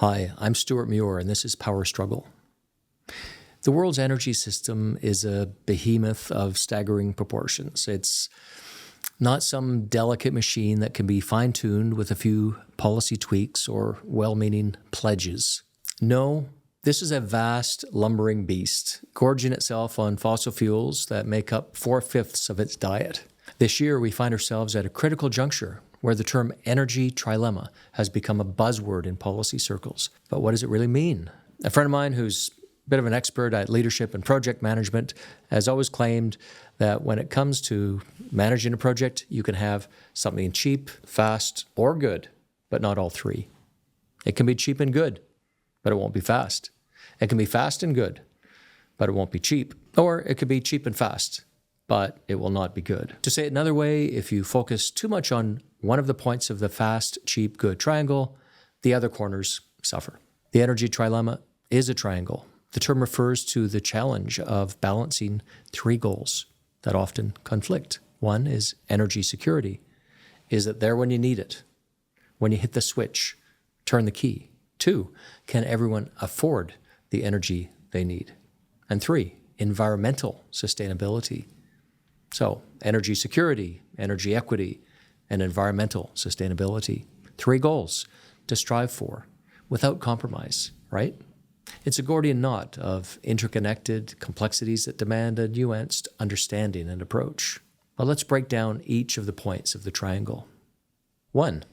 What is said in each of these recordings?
Hi, I'm Stuart Muir, and this is Power Struggle. The world's energy system is a behemoth of staggering proportions. It's not some delicate machine that can be fine-tuned with a few policy tweaks or well-meaning pledges. No, this is a vast, lumbering beast, gorging itself on fossil fuels that make up 4/5 of its diet. This year, we find ourselves at a critical juncture where the term Energy Trilemma has become a buzzword in policy circles. But what does it really mean? A friend of mine who's a bit of an expert at leadership and project management has always claimed that when it comes to managing a project, you can have something cheap, fast, or good, but not all three. It can be cheap and good, but it won't be fast. It can be fast and good, but it won't be cheap. Or it could be cheap and fast, but it will not be good. To say it another way, if you focus too much on one of the points of the fast, cheap, good triangle, the other corners suffer. The Energy Trilemma is a triangle. The term refers to the challenge of balancing three goals that often conflict. One is energy security. Is it there when you need it? When you hit the switch, turn the key. 2, can everyone afford the energy they need? And 3, environmental sustainability. So, energy security, energy equity, and environmental sustainability. 3 goals to strive for without compromise, right? It's a Gordian knot of interconnected complexities that demand a nuanced understanding and approach. Well, let's break down each of the points of the triangle. 1,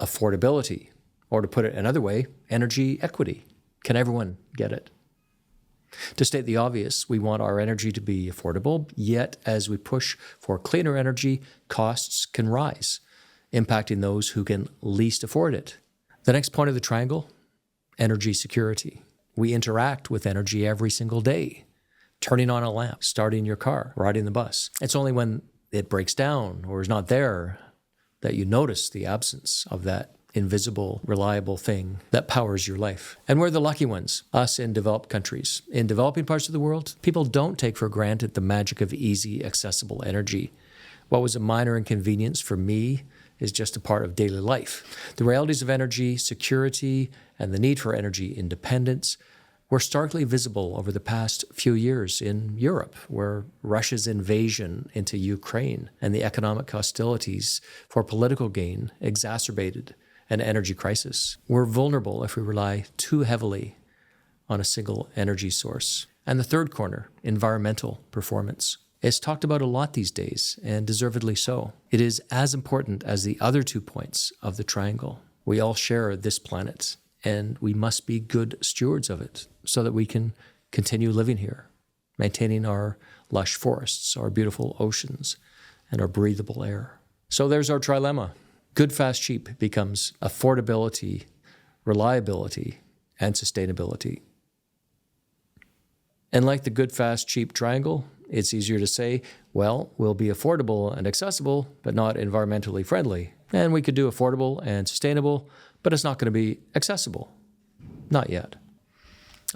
affordability, or to put it another way, energy equity. Can everyone get it? To state the obvious, we want our energy to be affordable, yet as we push for cleaner energy, costs can rise, impacting those who can least afford it. The next point of the triangle, energy security. We interact with energy every single day. Turning on a lamp, starting your car, riding the bus. It's only when it breaks down or is not there that you notice the absence of that invisible, reliable thing that powers your life. And we're the lucky ones, us in developed countries. In developing parts of the world, people don't take for granted the magic of easy, accessible energy. What was a minor inconvenience for me is just a part of daily life. The realities of energy security and the need for energy independence were starkly visible over the past few years in Europe, where Russia's invasion into Ukraine and the economic hostilities for political gain exacerbated an energy crisis. We're vulnerable if we rely too heavily on a single energy source. And the third corner, environmental performance. It's talked about a lot these days, and deservedly so. It is as important as the other 2 points of the triangle. We all share this planet, and we must be good stewards of it so that we can continue living here, maintaining our lush forests, our beautiful oceans, and our breathable air. So there's our trilemma. Good, fast, cheap becomes affordability, reliability, and sustainability. And like the good, fast, cheap triangle, it's easier to say, well, we'll be affordable and accessible, but not environmentally friendly. And we could do affordable and sustainable, but it's not going to be accessible. Not yet.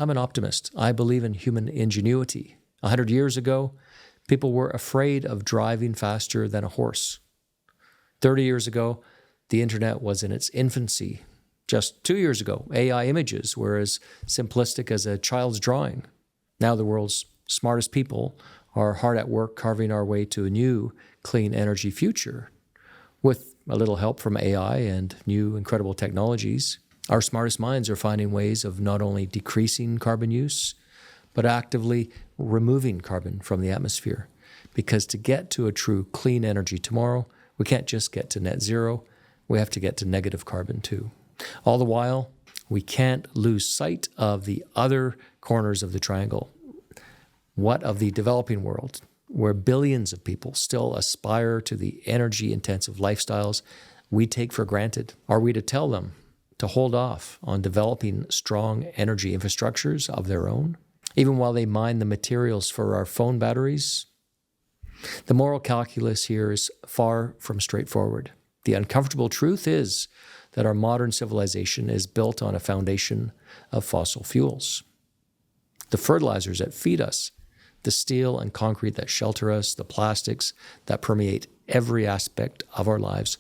I'm an optimist. I believe in human ingenuity. 100 years ago, people were afraid of driving faster than a horse. 30 years ago, the internet was in its infancy. Just 2 years ago, AI images were as simplistic as a child's drawing. Now the world's smartest people are hard at work carving our way to a new clean energy future. With a little help from AI and new incredible technologies, our smartest minds are finding ways of not only decreasing carbon use, but actively removing carbon from the atmosphere. Because to get to a true clean energy tomorrow, we can't just get to net zero, we have to get to negative carbon too. All the while, we can't lose sight of the other corners of the triangle. What of the developing world, where billions of people still aspire to the energy-intensive lifestyles we take for granted? Are we to tell them to hold off on developing strong energy infrastructures of their own, even while they mine the materials for our phone batteries? The moral calculus here is far from straightforward. The uncomfortable truth is that our modern civilization is built on a foundation of fossil fuels. The fertilizers that feed us, the steel and concrete that shelter us, the plastics that permeate every aspect of our lives,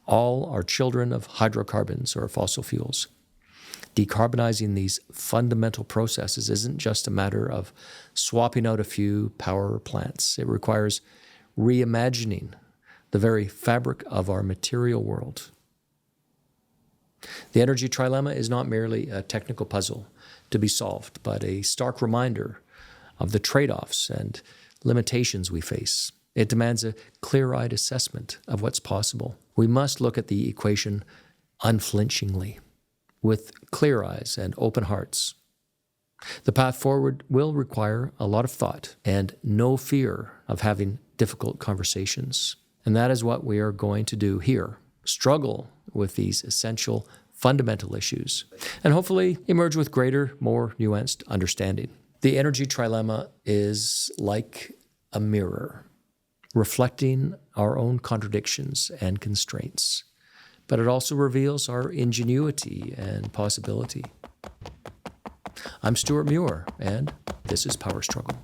all are children of hydrocarbons or fossil fuels. Decarbonizing these fundamental processes isn't just a matter of swapping out a few power plants. It requires reimagining the very fabric of our material world. The Energy Trilemma is not merely a technical puzzle to be solved, but a stark reminder of the trade-offs and limitations we face. It demands a clear-eyed assessment of what's possible. We must look at the equation unflinchingly, with clear eyes and open hearts. The path forward will require a lot of thought and no fear of having difficult conversations. And that is what we are going to do here. Struggle with these essential, fundamental issues, and hopefully emerge with greater, more nuanced understanding. The Energy Trilemma is like a mirror, reflecting our own contradictions and constraints, but it also reveals our ingenuity and possibility. I'm Stuart Muir, and this is Power Struggle.